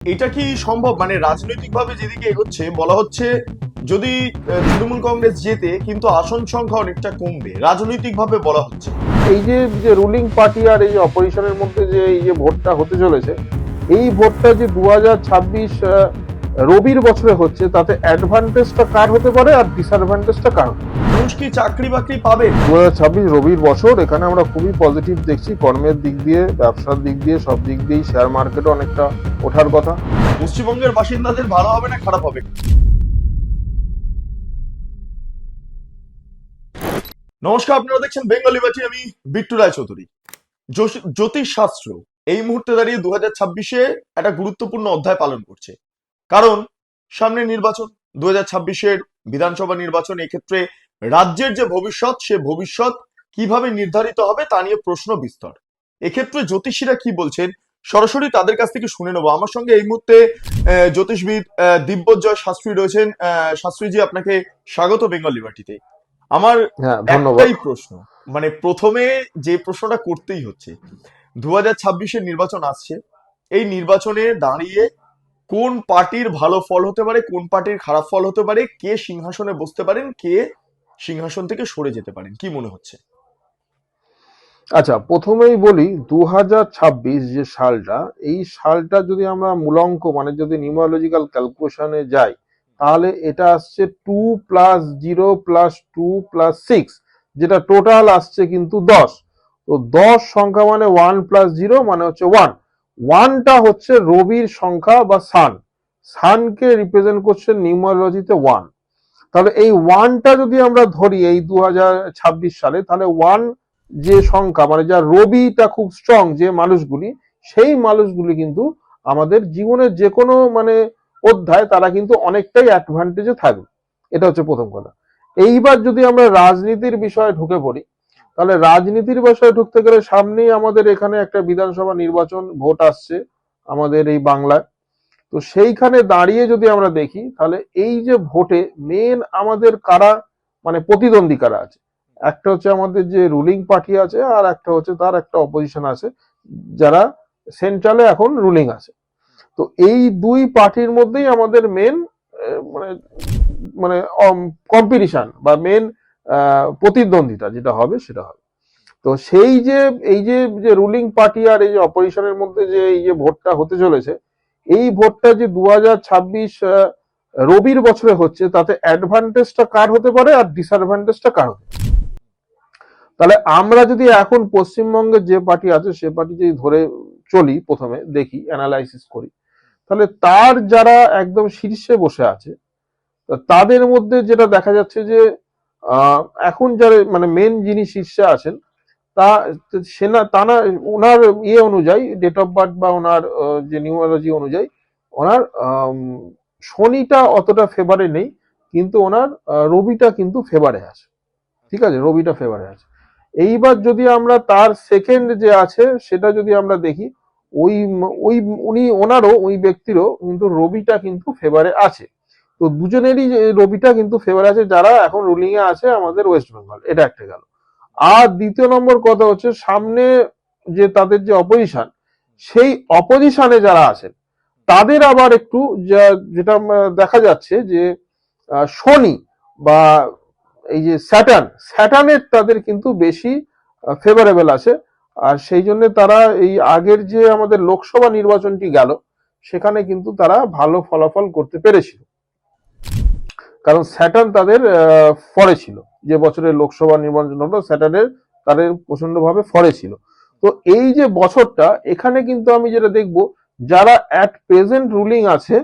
এটা কি সম্ভব? মানে রাজনৈতিকভাবে যেদিকে এগোচ্ছে বলা হচ্ছে যদি তৃণমূল কংগ্রেস জেতে কিন্তু আসন সংখ্যা অনেকটা কমবে, রাজনৈতিকভাবে বলা হচ্ছে। এই যে যে রুলিং পার্টি আর এই যে অপোজিশনের মধ্যে যে এই যে ভোটটা হতে চলেছে, এই ভোটটা যে 2026 রবির বছরে হচ্ছে, তাতে অ্যাডভান্টেজটা কার হতে পারে আর ডিসঅ্যাডভান্টেজটা কার হতে পারে? মানুষ কি চাকরি বাকরি পাবে? 2026 রবির বছর, এখানে আমরা খুবই পজিটিভ দেখছি। কর্মের দিক দিয়ে, ব্যবসার দিক দিয়ে, সব দিক দিয়েই শেয়ার মার্কেটও অনেকটা ওঠার কথা। পশ্চিমবঙ্গের বাসিন্দাদের ভালো হবে না খারাপ হবে? নমস্কার, আপনারা দেখছেন বেঙ্গলি বাটি, আমি বিট্টু রায়চৌধুরী। জ্যোতিষ শাস্ত্র এই মুহূর্তে দাঁড়িয়ে 2026-এ একটা গুরুত্বপূর্ণ অধ্যায় পালন করছে। কারণ সামনে নির্বাচন, 2026-এর বিধানসভা নির্বাচন। এক্ষেত্রে রাজ্যের যে ভবিষ্যৎ, সে ভবিষ্যৎ কিভাবে নির্ধারিত হবে তা নিয়ে প্রশ্ন বিস্তর। এক্ষেত্রে জ্যোতিষীরা কি বলছেন সরাসরি তাদের কাছ থেকে শুনে নেবো। আমার সঙ্গে এই মুহূর্তে জ্যোতিষবিদ দিব্যজয় শাস্ত্রী রয়েছেন। শাস্ত্রীজি, আপনাকে স্বাগত বেঙ্গলি বাটিতে। আমার হ্যাঁ, ধন্যবাদ। একটাই প্রশ্ন, মানে প্রথমে যে প্রশ্নটা করতেই হচ্ছে, 2026-এর নির্বাচন আসছে। এই নির্বাচনে দাঁড়িয়ে কোন পার্টির ভালো ফল হতে পারে, কোন পার্টির খারাপ ফল হতে পারে, কে সিংহাসনে বসতে পারেন, কে সিংহাসন থেকে সরে যেতে পারেন, কি মনে হচ্ছে? আচ্ছা, প্রথমেই বলি 2026 যে সালটা, এই সালটা যদি আমরা মূলাঙ্ক মানে যদি নিউমারোলজিক্যাল ক্যালকুলেশনে যাই, তাহলে এটা আসছে 2 + 0 + 2 + 6, যেটা টোটাল আসছে কিন্তু 10। তো 10 সংখ্যা মানে 1 + 0 মানে হচ্ছে 1। 1টা হচ্ছে রবির সংখ্যা বা সান। সানকে রিপ্রেজেন্ট করছে নিউমারোলজিতে 1। তাহলে এই 1টা যদি আমরা ধরি এই 2026 সালে, তাহলে 1 যে সংখ্যা মানে যা রবিটা খুব স্ট্রং যে মানুষগুলি, সেই মানুষগুলি কিন্তু আমাদের জীবনের যে কোনো মানে অধ্যায় তারা কিন্তু অনেকটাই অ্যাডভান্টেজে থাকবে। এটা হচ্ছে প্রথম কথা। এইবার যদি আমরা রাজনীতির বিষয়ে ঢুকে পড়ি, তাহলে রাজনীতির বিষয়ে ঢুকতে গেলে সামনেই আমাদের এখানে একটা বিধানসভা নির্বাচন ভোট আসছে আমাদের এই বাংলায়। তো সেইখানে দাঁড়িয়ে যদি আমরা দেখি, তাহলে এই যে ভোটে মেন আমাদের কারা মানে প্রতিদ্বন্দ্বী কারা আছে, একটা হচ্ছে আমাদের যে রুলিং পার্টি আছে, আর একটা হচ্ছে তার একটা অপোজিশন আছে যারা সেন্ট্রালে এখন রুলিং আছে। তো এই দুই পার্টির মধ্যেই আমাদের মেন মানে মানে কম্পিটিশন বা মেন প্রতিদ্বন্দ্বিতা যেটা হবে সেটা হবে। তো সেই যে এই যে যে রুলিং পার্টি আর এই যে অপোজিশনের মধ্যে যে এই যে ভোটটা হতে চলেছে, এই ভোটটা যে 2026 রবির বছরে হচ্ছে, তাতে অ্যাডভান্টেজটা কার হতে পারে আর ডিসঅ্যাডভান্টেজটা কার হতে পারে? তাহলে আমরা যদি এখন পশ্চিমবঙ্গের যে পার্টি আছে সে পার্টি যদি ধরে চলি, প্রথমে দেখি অ্যানালাইসিস করি, তাহলে তার যারা একদম শীর্ষে বসে আছে, তাদের মধ্যে যেটা দেখা যাচ্ছে যে এখন যারা মানে মেন যিনি শীর্ষে আছেন, তা সেনা তা না, ওনার ইয়ে অনুযায়ী ডেট অফ বার্থ বা ওনার যে নিউমারোলজি অনুযায়ী ওনার শনিটা অতটা ফেভারে নেই, কিন্তু ওনার রবিটা কিন্তু ফেভারে আছে। ঠিক আছে, রবিটা ফেভারে আছে। এইবার যদি আমরা তার সেকেন্ড যে আছে সেটা যদি আমরা দেখি, ওই ওই উনি ওনারও ওই ব্যক্তিরও কিন্তু রবিটা কিন্তু ফেভারে আছে। তো দুজনেরই রবিটা কিন্তু ফেভারে আছে যারা এখন রুলিং এ আছে আমাদের ওয়েস্ট বেঙ্গল। এটা একটা গেল। আর দ্বিতীয় নম্বর কথা হচ্ছে সামনে যে তাদের যে অপোজিশন, সেই অপোজিশনে যারা আছেন তাদের আবার একটু যেটা দেখা যাচ্ছে যে শনি বা এই যে স্যাটার্নের তাদের কিন্তু বেশি ফেভারেবল আছে। আর সেই জন্য তারা এই আগের যে আমাদের লোকসভা নির্বাচনটি গেল, সেখানে কিন্তু তারা ভালো ফলাফল করতে পেরেছিল, কারণ স্যাটার্ন তাদের ফরে ছিল। যে বছরের লোকসভা নির্বাচন হলো, স্যাটার্নের তাদের প্রচন্ড ভাবে ফরে ছিল। তো এই যে বছরটা, এখানে কিন্তু আমি যেটা দেখব, যারা অ্যাট প্রেজেন্ট রুলিং আছে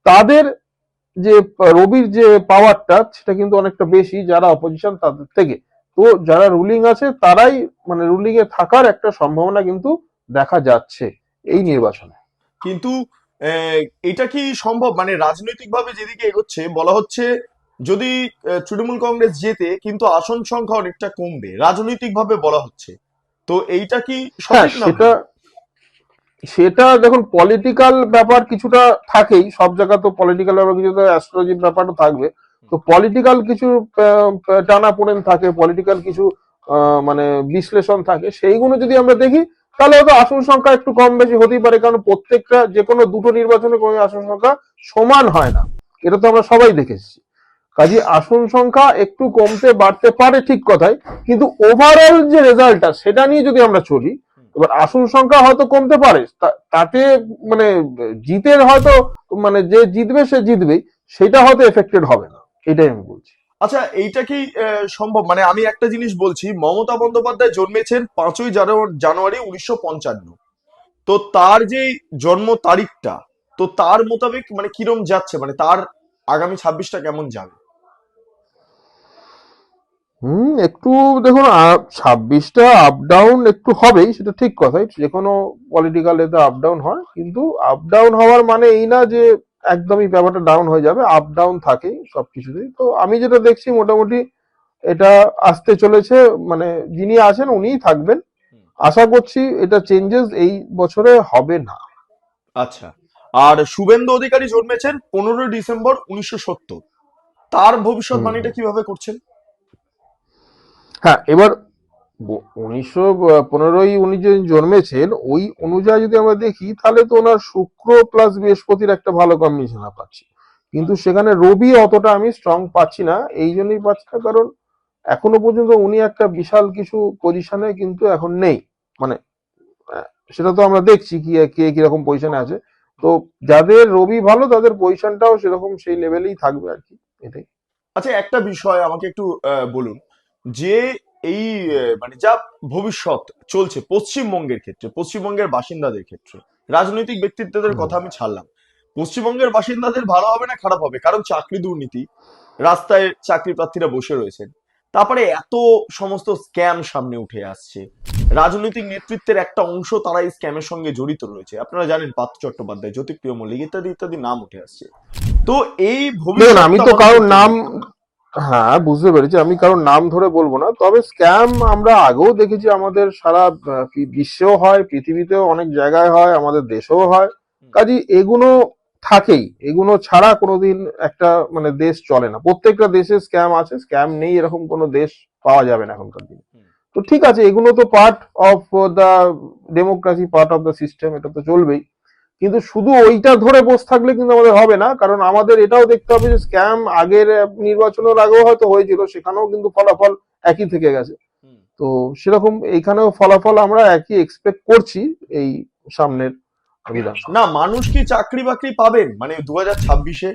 তাদের যে রবির যে পাওয়ারটা সেটা কিন্তু অনেকটা বেশি যারা অপোজিশন তাদের থেকে। তো যারা রুলিং আছে তারাই মানে রুলিং এ থাকার একটা সম্ভাবনা কিন্তু দেখা যাচ্ছে এই নির্বাচনে। কিন্তু আহ, এটা কি সম্ভব? মানে রাজনৈতিকভাবে যেদিকে এগোচ্ছে বলা হচ্ছে যদি তৃণমূল কংগ্রেস জেতে কিন্তু আসন সংখ্যা অনেকটা কমবে, রাজনৈতিকভাবে বলা হচ্ছে। তো এইটা কি হ্যাঁ, সঠিক না ভুল? সেটা সেটা দেখুন, পলিটিক্যাল ব্যাপার কিছুটা থাকেই, সব জায়গা তো পলিটিক্যাল ব্যাপার কিছু, অ্যাস্ট্রোলজির ব্যাপারও থাকবে। তো পলিটিক্যাল কিছু টানাপোড়েন থাকে, পলিটিক্যাল কিছু মানে বিশ্লেষণ থাকে, সেইগুলো যদি আমরা দেখি, তাহলে হয়তো আসন সংখ্যা একটু কম বেশি হতেই পারে, কারণ প্রত্যেকটা যে কোনো দুটো নির্বাচনে কোনো আসন সংখ্যা সমান হয় না, এটা তো আমরা সবাই দেখেছি। কাজে আসন সংখ্যা একটু কমতে বাড়তে পারে, ঠিক কথাই, কিন্তু ওভারঅল যে রেজাল্টটা সেটা নিয়ে যদি আমরা চলি, এবার আসন সংখ্যা হয়তো কমতে পারে, তাতে মানে জিতের হয়তো মানে যে জিতবে সে জিতবেই, সেটা হয়তো এফেক্টেড হবে না, এটাই আমি বলছি। আচ্ছা, এইটা কি সম্ভব? মানে আমি একটা জিনিস বলছি, মমতা বন্দ্যোপাধ্যায় জন্মেছেন 5ই জানুয়ারি 1955। তো তার যে জন্ম তারিখটা, তো তার মোতাবেক মানে কিরম যাচ্ছে, মানে তার আগামী 26টা কেমন যাবে? একটু দেখুন, 26টা আপ ডাউন একটু হবেই, সেটা ঠিক কথাই, যে কোনো পলিটিক্যাল এতে আপ ডাউন হয়, কিন্তু আপ ডাউন হওয়ার মানে এই না যে একদমই ব্যাপারটা ডাউন হয়ে যাবে, আপ ডাউন থাকেই সবকিছুতেই। তো আমি যেটা দেখছি মোটামুটি এটা আসতে চলেছে, মানে যিনি আছেন উনিই থাকবেন, আশা করছি এটা চেঞ্জেস এই বছরে হবে না। আচ্ছা, আর শুভেন্দু অধিকারী জন্মেছেন 15ই ডিসেম্বর 1970। তার ভবিষ্যৎবাণীটা হুম। কিভাবে করছেন? হ্যাঁ, এবার 1915 উনি যে জন্মেছেন ওই অনুযায়ী যদি আমরা দেখি, তাহলে তো ওনার শুক্র প্লাস বৃহস্পতির একটা ভালো কম্বিনেশন পাচ্ছি, কিন্তু সেখানে রবি অতটা আমি স্ট্রং পাচ্ছি না। এই জন্যই পাচ্ছি না, কারণ এখনো পর্যন্ত উনি একটা বিশাল কিছু পজিশনে কিন্তু এখন নেই, মানে আহ, সেটা তো আমরা দেখছি কি কে কিরকম পজিশনে আছে। তো যাদের রবি ভালো তাদের পজিশনটাও সেরকম সেই লেভেলেই থাকবে আর কি, এটাই। আচ্ছা, একটা বিষয় আমাকে একটু বলুন, যে এই মানে যা ভবিষ্যৎ চলছে পশ্চিমবঙ্গের ক্ষেত্রে, পশ্চিমবঙ্গের বাসিন্দাদের ক্ষেত্রে, রাজনৈতিক ব্যক্তিত্বদের হুম। কথা আমি ছাড়লাম, পশ্চিমবঙ্গের বাসিন্দাদের ভালো হবে না খারাপ হবে? কারণ চাকরি দুর্নীতি, রাস্তায় চাকরি প্রার্থীরা বসে রয়েছেন, তারপরে এত সমস্ত স্ক্যাম সামনে উঠে আসছে, রাজনৈতিক নেতৃত্বের একটা অংশ তারা এই স্ক্যামের সঙ্গে জড়িত রয়েছে, আপনারা জানেন পার্থ চট্টোপাধ্যায়, জ্যোতিপ্রিয় মল্লিক ইত্যাদি ইত্যাদি নাম উঠে আসছে। তো এই দেখুন, আমি ভবিষ্যৎটা তো মানুষ কারোর দেখতে নাম, পাবে। হ্যাঁ বুঝতে পেরেছি, আমি কারোর নাম ধরে বলবো না, তবে স্ক্যাম আমরা আগেও দেখেছি, আমাদের সারা বিশ্বেও হয়, পৃথিবীতেও অনেক জায়গায় হয়, আমাদের দেশেও হয়। কাজে এগুলো থাকেই, এগুলো ছাড়া কোনোদিন একটা মানে দেশ চলে না, প্রত্যেকটা দেশে স্ক্যাম আছে, স্ক্যাম নেই এরকম কোনো দেশ পাওয়া যাবে না এখনকার দিনে। তো ঠিক আছে, এগুলো তো part of the democracy, part of the system, এটা তো চলবেই। কিন্তু শুধু ওইটা ধরে বসে থাকলে কিন্তু আমাদের হবে না, কারণ আমাদের এটাও দেখতে হবে যে স্ক্যাম আগের নির্বাচনের আগেও হয়তো হয়েছিল, সেখানেও কিন্তু ফলাফল একই থেকে গেছে। তো সেরকম এইখানেও ফলাফল আমরা একই এক্সপেক্ট করছি এই সামনের বিধানসভা। না, মানুষ কি চাকরি বাকরি পাবেন মানে 2026-এ?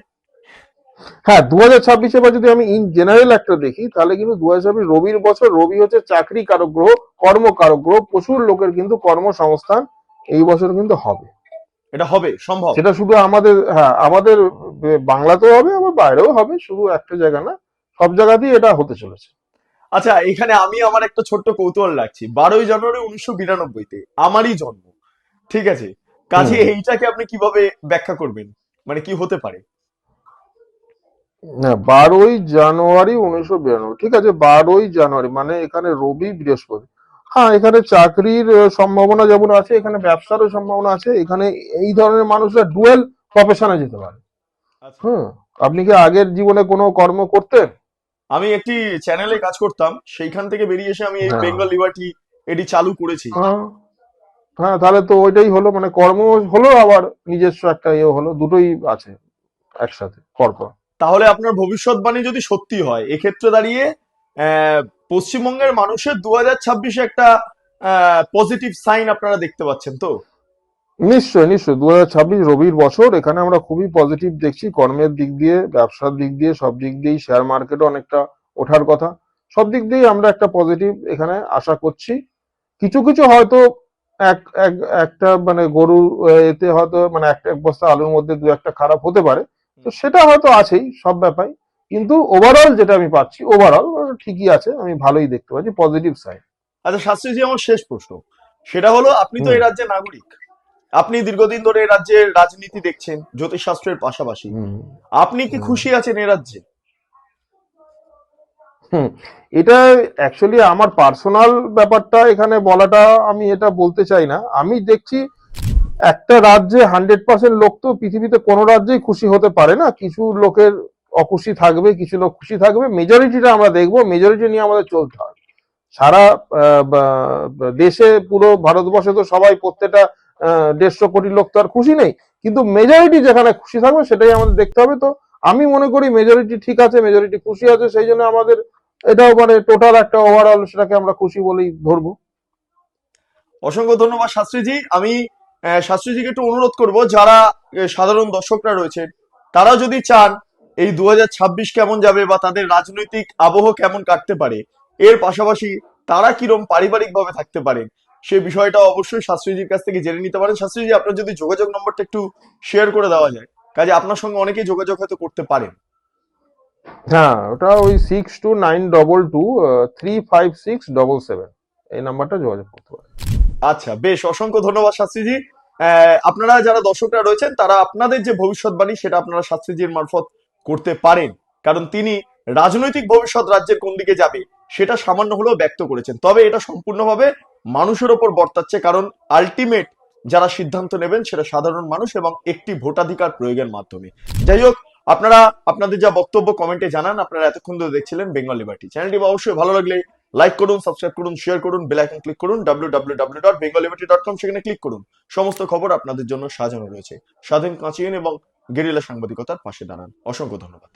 হ্যাঁ, 2026 বা যদি আমি ইন জেনারেল একটা দেখি, তাহলে কিন্তু 2026 রবির বছর, রবি হচ্ছে চাকরি কারক গ্রহ, কর্মকারক গ্রহ, প্রচুর লোকের কিন্তু কর্মসংস্থান এই বছর কিন্তু হবে। এটা হবে সম্ভব? সেটা শুধু আমাদের, হ্যাঁ আমাদের বাংলাতেও হবে, আবার বাইরেও হবে, শুধু একটা জায়গা না, সব জায়গাতেই এটা হতে চলেছে। আচ্ছা, এখানে আমি আমার একটা ছোট্ট কৌতূহল রাখছি, 12ই জানুয়ারি 1992-তে আমারই জন্ম, ঠিক আছে? কাজে হুম। এইটাকে আপনি কিভাবে ব্যাখ্যা করবেন, মানে কি হতে পারে? না, 12ই জানুয়ারি 1992, ঠিক আছে, 12ই জানুয়ারি মানে এখানে রবি বৃহস্পতি। হ্যাঁ, এখানে চাকরির সম্ভাবনা যেমন আছে, এখানে ব্যবসারও সম্ভাবনা আছে, এখানে এই ধরনের মানুষরা ডুয়েল প্রফেশনে যেতে পারে। আচ্ছা, হুম। আপনি কি আগের জীবনে কোনো কর্ম করতেন? আমি একটি চ্যানেলে কাজ করতাম, সেইখান থেকে বেরিয়ে এসে আমি এই না। বেঙ্গল লিবার্টি এটি চালু করেছি। হ্যাঁ। হ্যাঁ, তাহলে তো ওইটাই হলো, মানে কর্ম হলো আবার নিজস্ব একটা ইয়ে হলো, দুটোই আছে একসাথে পরপর। তাহলে আপনার ভবিষ্যৎবাণী যদি সত্যি হয়, এক্ষেত্রে দাঁড়িয়ে আহ, পশ্চিমবঙ্গের মানুষের 2026-এ একটা পজিটিভ সাইন আপনারা দেখতে পাচ্ছেন তো? নিশ্চয় নিশ্চয়, 2026 রবির বছর, এখানে আমরা খুবই পজিটিভ দেখছি, কর্মের দিক দিয়ে, ব্যবসার দিক দিয়ে, সব দিক দিয়েই, শেয়ার মার্কেটও অনেকটা ওঠার কথা, সব দিক দিয়েই আমরা একটা পজিটিভ এখানে আশা করছি। কিছু কিছু হয়তো এক এক একটা মানে গরু এতে হয়তো মানে এক বস্তা আলুর মধ্যে দু একটা খারাপ হতে পারে, তো সেটা হয়তো আছেই সব ব্যাপারে, কিন্তু ওভারঅল যেটা আমি পাচ্ছি, ওভারঅল ঠিকই আছে, আমি ভালোই দেখতে পাচ্ছি পজিটিভ সাইড। আচ্ছা শাস্ত্রীজি, আমার শেষ প্রশ্ন, সেটা হলো, আপনি তো হুম। এই রাজ্যের নাগরিক, আপনি দীর্ঘদিন ধরে এই রাজ্যের রাজনীতি দেখছেন জ্যোতিষশাস্ত্রের পাশাপাশি, হুম। আপনি কি হুম। খুশি আছেন এ রাজ্যে? হুম। এটা অ্যাকচুয়ালি আমার পার্সোনাল ব্যাপারটা এখানে বলাটা, আমি এটা বলতে চাই না। আমি দেখছি একটা রাজ্যে 100% লোক তো পৃথিবীতে কোনো রাজ্যেই খুশি হতে পারে না, কিছু লোকের অখুশি থাকবে, কিছু লোক খুশি থাকবে, মেজরিটিটা আমরা দেখবো, মেজরিটি নিয়ে আমাদের চলতে হবে। সারা দেশে পুরো ভারতবর্ষে তো সবাই প্রত্যেকটা 150 কোটি লোক তো আর খুশি নেই, কিন্তু মেজরিটি যেখানে খুশি থাকবে সেটাই আমাদের দেখতে হবে। তো আমি মনে করি মেজরিটি ঠিক আছে, মেজরিটি খুশি আছে, সেই জন্য আমাদের এটাও মানে টোটাল একটা ওভারঅল সেটাকে আমরা খুশি বলেই ধরবো। অসংখ্য ধন্যবাদ শাস্ত্রীজি। আমি শাস্ত্রীজিকে একটু অনুরোধ করব, যারা সাধারণ দর্শকরা রয়েছে, তারা যদি চান এই 2026 কেমন যাবে বা তাদের রাজনৈতিক আবহ কেমন কাটতে পারে, এর পাশাপাশি তারা কিরম পারিবারিক ভাবে থাকতে পারেন, সে বিষয়টা অবশ্যই শাস্ত্রীজির কাছ থেকে জেনে নিতে পারেন। শাস্ত্রীজি, আপনার যদি যোগাযোগ নম্বরটা একটু শেয়ার করে দেওয়া যায়, কাজে আপনার সঙ্গে অনেকেই যোগাযোগ হয়তো করতে পারেন। হ্যাঁ, ওটা ওই 6292235677, এই নাম্বারটা যোগাযোগ করতে পারে। আচ্ছা, বেশ, অসংখ্য ধন্যবাদ শাস্ত্রীজি। আপনারা যারা দর্শকরা রয়েছেন, তারা আপনাদের যে ভবিষ্যৎবাণী সেটা আপনারা শাস্ত্রীজির মারফত করতে পারেন, কারণ তিনি রাজনৈতিক ভবিষ্যৎ রাজ্যের কোন দিকে যাবে সেটা সামান্য হলেও ব্যক্ত করেছেন। তবে এটা সম্পূর্ণভাবে মানুষের ওপর বর্তাচ্ছে, কারণ আলটিমেট যারা সিদ্ধান্ত নেবেন সেটা সাধারণ মানুষ এবং একটি ভোটাধিকার প্রয়োগের মাধ্যমে। যাই হোক, আপনারা আপনাদের যা বক্তব্য কমেন্টে জানান। আপনারা এতক্ষণ ধরে দেখছিলেন বেঙ্গল লিবার্টি চ্যানেলটি। অবশ্যই ভালো লাগলে লাইক করুন, সাবস্ক্রাইব করুন, শেয়ার করুন, বেল আইকন ক্লিক করুন, www.bengalliberty.com, সেখানে ক্লিক করুন। সমস্ত খবর আপনাদের জন্য সাজানো রয়েছে। স্বাধীন, কাঁচিন এবং গেরিলা সাংবাদিকতার পাশে দাঁড়ান। অসংখ্য ধন্যবাদ।